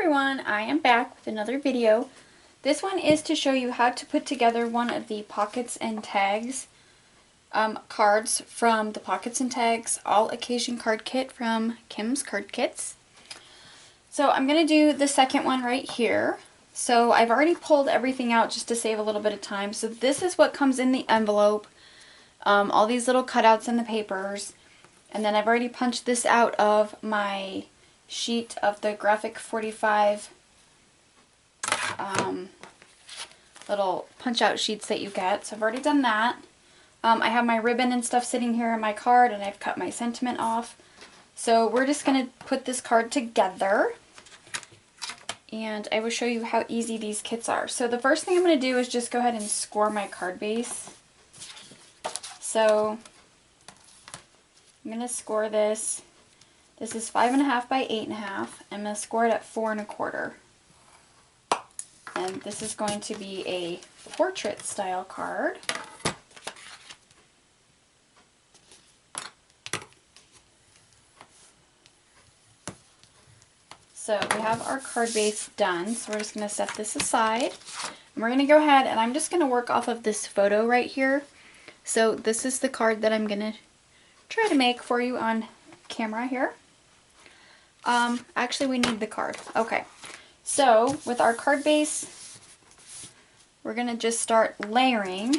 everyone, I am back with another video. This one is to show you how to put together one of the Pockets and Tags cards from the Pockets and Tags All Occasion Card Kit from Kim's Card Kits. So I'm going to do the second one right here. So I've already pulled everything out just to save a little bit of time. So this is what comes in the envelope, all these little cutouts in the papers. And then I've already punched this out of my sheet of the Graphic 45 little punch out sheets that you get. So I've already done that. I have my ribbon and stuff sitting here in my card, and I've cut my sentiment off. So we're just going to put this card together, and I will show you how easy these kits are. So the first thing I'm going to do is just go ahead and score my card base. So I'm going to score this. This is 5.5 by 8.5. I'm going to score it at 4.25. And this is going to be a portrait style card. So we have our card base done. So we're just going to set this aside. And we're going to go ahead and I'm just going to work off of this photo right here. So this is the card that I'm going to try to make for you on camera here. Actually we need the card. Okay. So with our card base, we're going to just start layering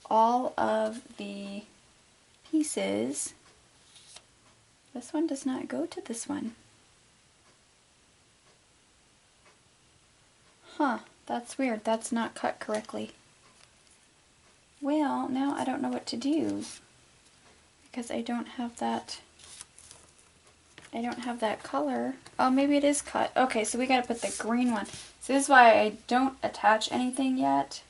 all of the pieces. This one does not go to this one. Huh, that's weird. That's not cut correctly. Well, now I don't know what to do because I don't have that color. Oh, maybe it is cut. Okay, so we got to put the green one. So this is why I don't attach anything yet.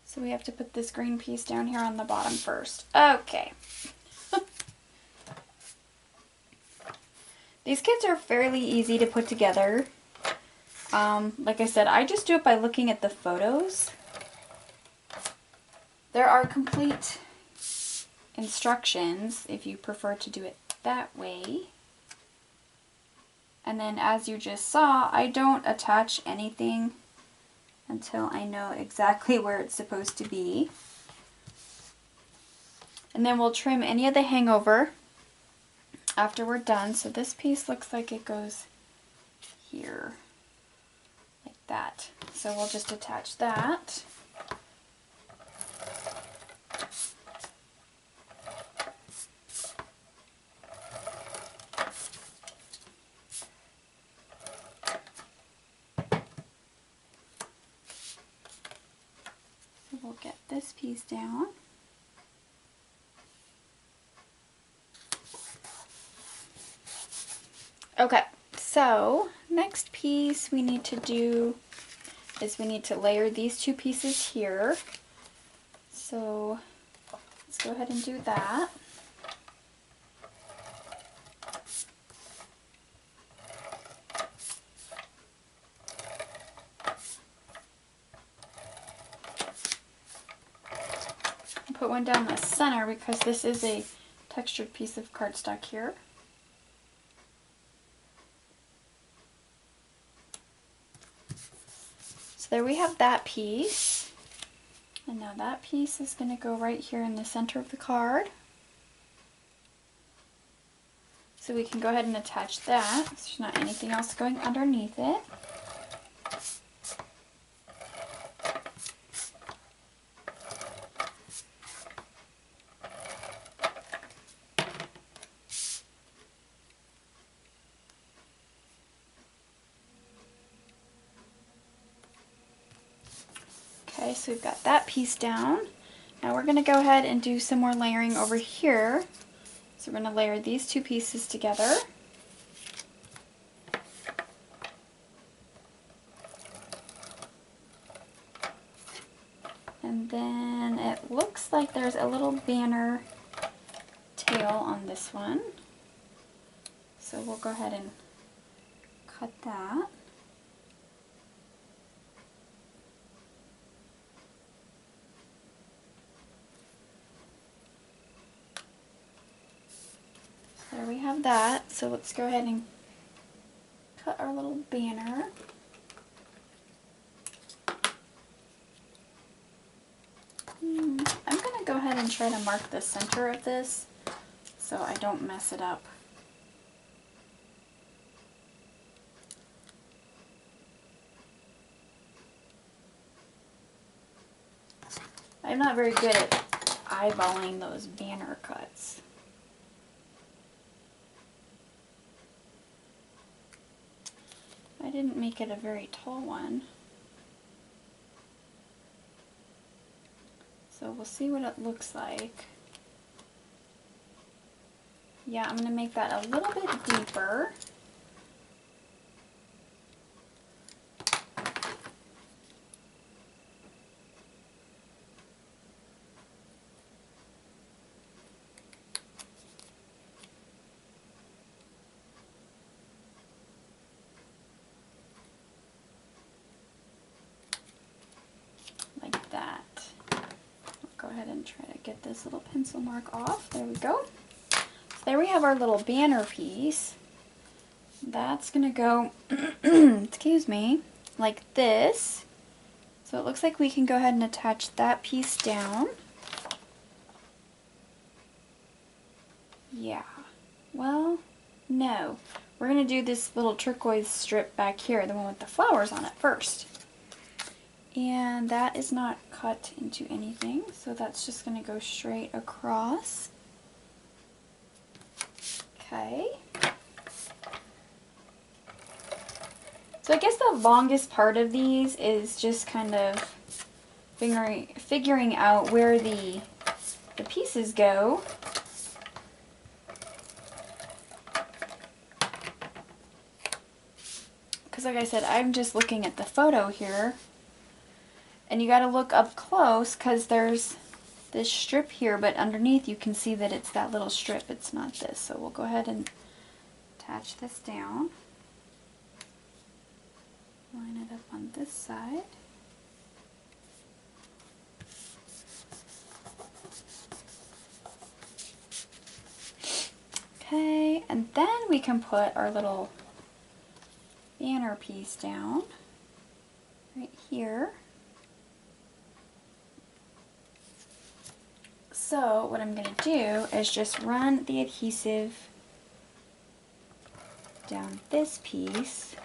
So we have to put this green piece down here on the bottom first. Okay. These kits are fairly easy to put together. Like I said, I just do it by looking at the photos. There are complete instructions if you prefer to do it that way. And then as you just saw, I don't attach anything until I know exactly where it's supposed to be. And then we'll trim any of the hangover after we're done. So this piece looks like it goes here, like that. So we'll just attach that. We'll get this piece down. Okay, so next piece we need to do is we need to layer these two pieces here. So let's go ahead and do that. Put one down the center because this is a textured piece of cardstock here. So there we have that piece. And now that piece is going to go right here in the center of the card. So we can go ahead and attach that. So there's not anything else going underneath it. Okay, so we've got that piece down. Now we're going to go ahead and do some more layering over here. So we're going to layer these two pieces together. And then it looks like there's a little banner tail on this one. So we'll go ahead and cut that. There we have that. So let's go ahead and cut our little banner. I'm going to go ahead and try to mark the center of this so I don't mess it up. I'm not very good at eyeballing those banner cuts. I didn't make it a very tall one. So we'll see what it looks like. Yeah, I'm going to make that a little bit deeper. Like that. I'll go ahead and try to get this little pencil mark off. There we go. So there we have our little banner piece. That's going to go, excuse me, like this. So it looks like we can go ahead and attach that piece down. Yeah. Well, no. We're going to do this little turquoise strip back here, the one with the flowers on it first. And that is not cut into anything, so that's just going to go straight across. Okay. So I guess the longest part of these is just kind of figuring out where the pieces go. Because like I said, I'm just looking at the photo here. And you got to look up close because there's this strip here, but underneath you can see that it's that little strip. It's not this. So we'll go ahead and attach this down. Line it up on this side. Okay, and then we can put our little banner piece down right here. So what I'm going to do is just run the adhesive down this piece.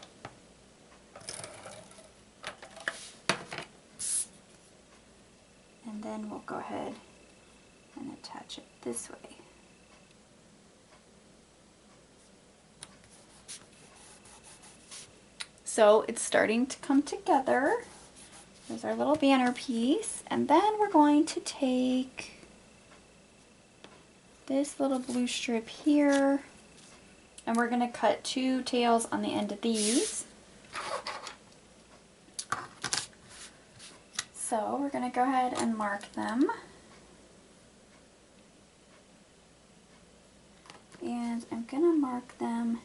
And then we'll go ahead and attach it this way. So it's starting to come together. There's our little banner piece. And then we're going to take this little blue strip here, and we're going to cut 2 tails on the end of these. So we're going to go ahead and mark them. And I'm going to mark them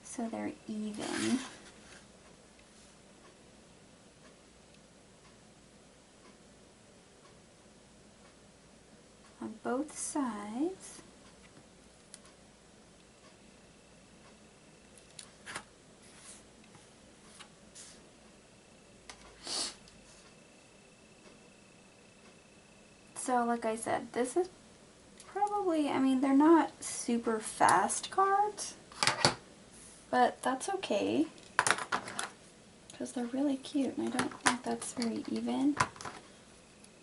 so they're even. On both sides. So like I said, this is probably, I mean, they're not super fast cards, but that's okay because they're really cute, and I don't think that's very even,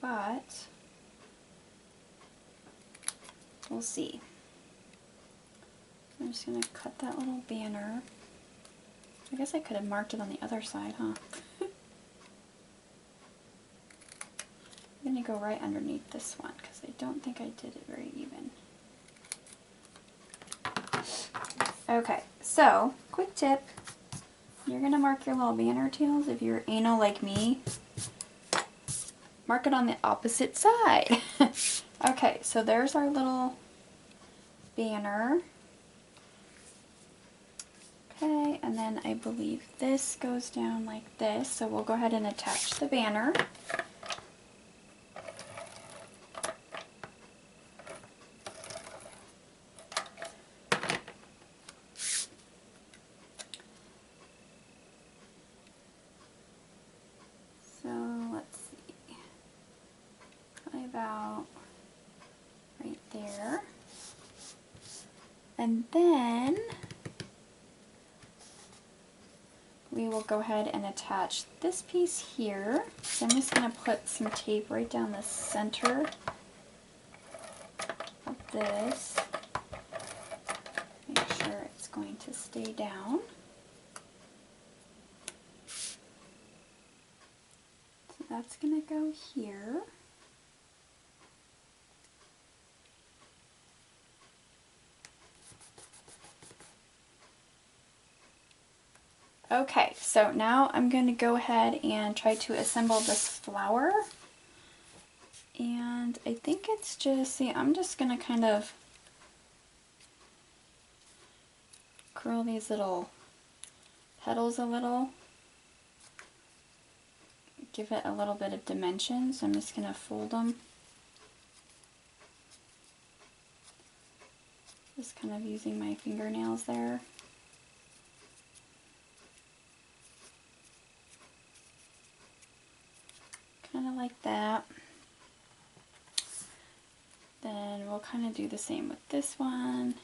but we'll see. I'm just going to cut that little banner. I guess I could have marked it on the other side, huh? I'm going to go right underneath this one because I don't think I did it very even. Okay, so quick tip. You're going to mark your little banner tails. If you're anal like me, mark it on the opposite side. Okay, so there's our little banner. Okay, and then I believe this goes down like this, so we'll go ahead and attach the banner. And then we will go ahead and attach this piece here. So I'm just going to put some tape right down the center of this. Make sure it's going to stay down. So that's going to go here. Okay, so now I'm going to go ahead and try to assemble this flower. And I think it's just, see, I'm just going to kind of curl these little petals a little. Give it a little bit of dimension, so I'm just going to fold them. Just kind of using my fingernails there. Kind of like that. Then we'll kind of do the same with this one.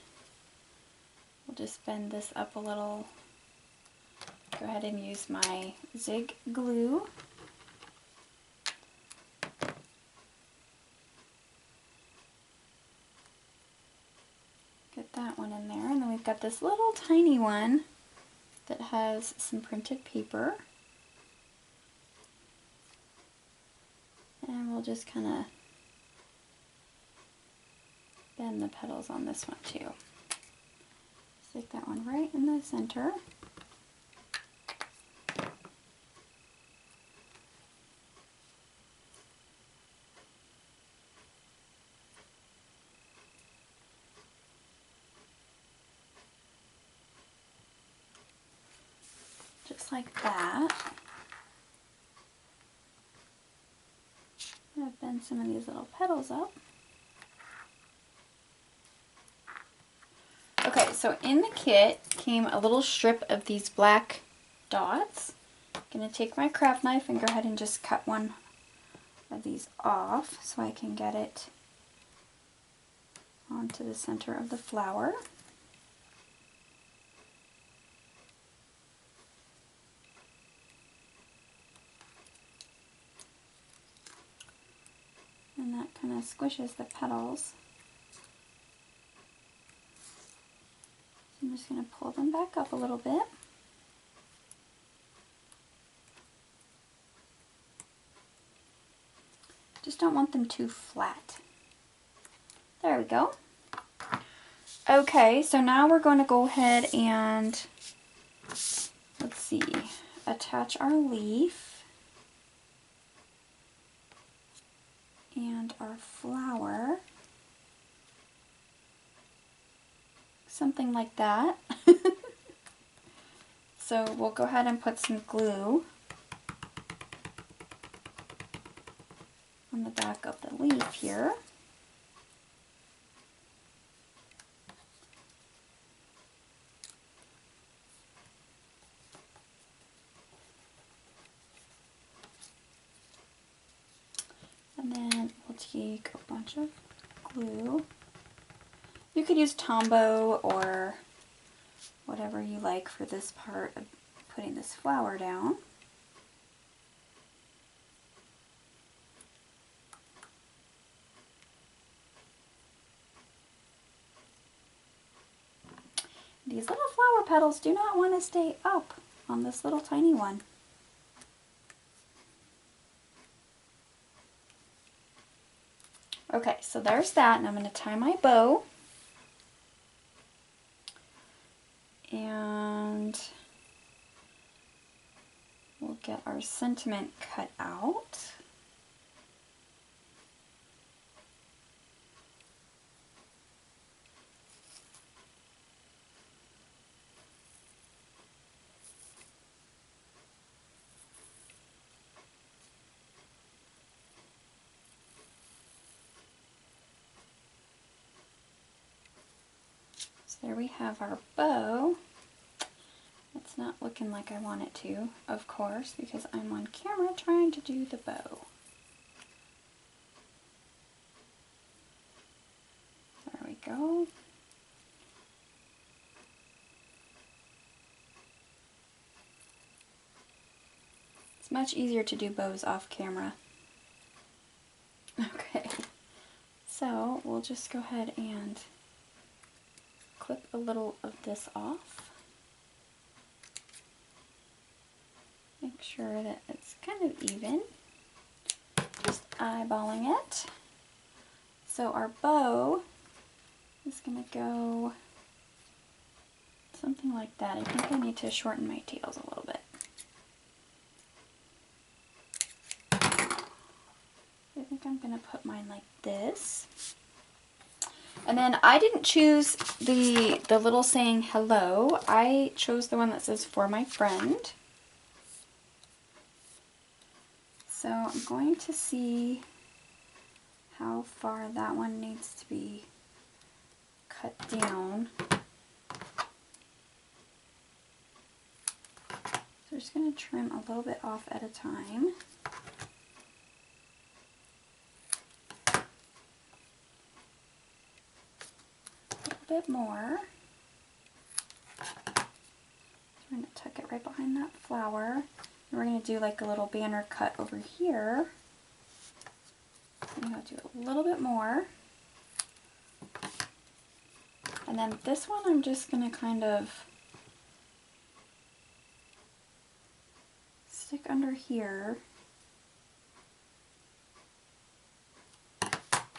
We'll just bend this up a little. Go ahead and use my Zig glue. Get that one in there. And then we've got this little tiny one that has some printed paper. And we'll just kind of bend the petals on this one too. Stick that one right in the center. Just like that. I'm going to bend some of these little petals up. Okay, so in the kit came a little strip of these black dots. I'm going to take my craft knife and go ahead and just cut one of these off so I can get it onto the center of the flower. And that kind of squishes the petals. So I'm just going to pull them back up a little bit. Just don't want them too flat. There we go. Okay, so now we're going to go ahead and, let's see, attach our leaf and our flower. Something like that. So we'll go ahead and put some glue on the back of the leaf here. And then we'll take a bunch of glue. You could use Tombow or whatever you like for this part of putting this flower down. These little flower petals do not want to stay up on this little tiny one. Okay, so there's that, and I'm going to tie my bow. And we'll get our sentiment cut out. So there we have our bow. It's not looking like I want it to, of course, because I'm on camera trying to do the bow. There we go. It's much easier to do bows off camera. Okay, so we'll just go ahead and clip a little of this off. Make sure that it's kind of even. Just eyeballing it. So our bow is going to go something like that. I think I need to shorten my tails a little bit. I think I'm going to put mine like this. And then I didn't choose the little saying hello. I chose the one that says for my friend. So I'm going to see how far that one needs to be cut down. So we're just going to trim a little bit off at a time. A little bit more. So we're going to tuck it right behind that flower. And we're going to do like a little banner cut over here. I'm going to do a little bit more. And then this one I'm just going to kind of stick under here.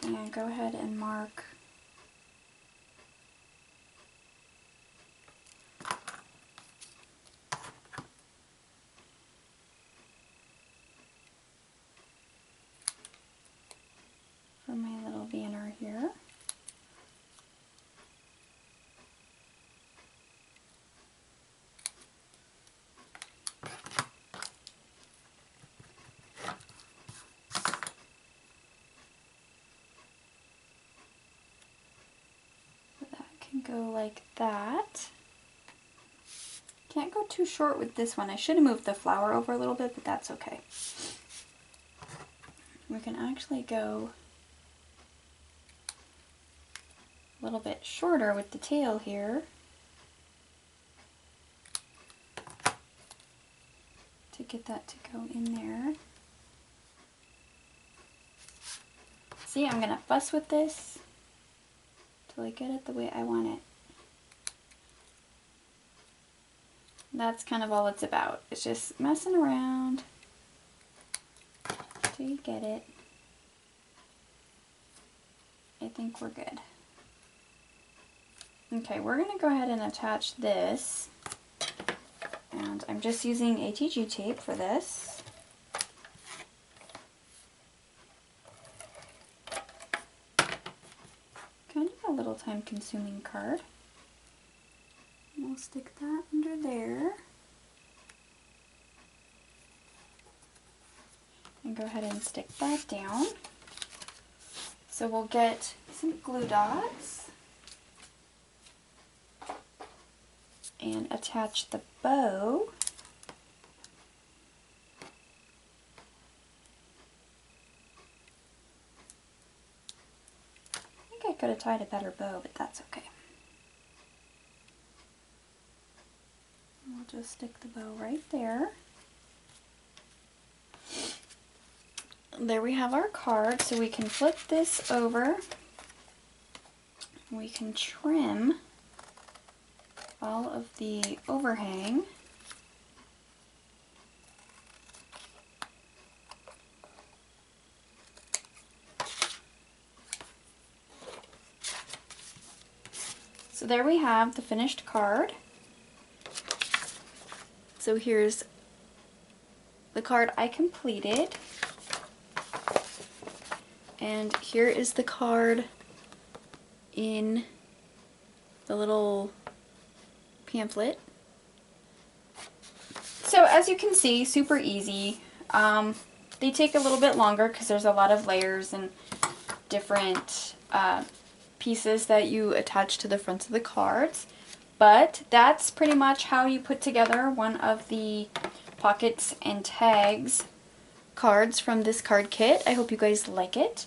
And go ahead and mark for my little banner here. Go like that. Can't go too short with this one. I should have moved the flower over a little bit, but that's okay. We can actually go a little bit shorter with the tail here to get that to go in there. See, I'm gonna fuss with this till I get it the way I want it. That's kind of all it's about. It's just messing around till you get it. I think we're good. Okay, we're going to go ahead and attach this. And I'm just using ATG tape for this. Kind of a little time-consuming card. We'll stick that under there. And go ahead and stick that down. So we'll get some glue dots and attach the bow. I think I could have tied a better bow, but that's okay. We'll just stick the bow right there. There we have our card, so we can flip this over. We can trim all of the overhang. So there we have the finished card. So here's the card I completed. And here is the card in the little pamphlet. So as you can see, super easy. They take a little bit longer because there's a lot of layers and different pieces that you attach to the fronts of the cards. But that's pretty much how you put together one of the pockets and tags cards from this card kit. I hope you guys like it.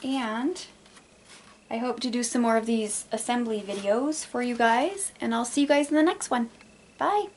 And I hope to do some more of these assembly videos for you guys. And I'll see you guys in the next one. Bye!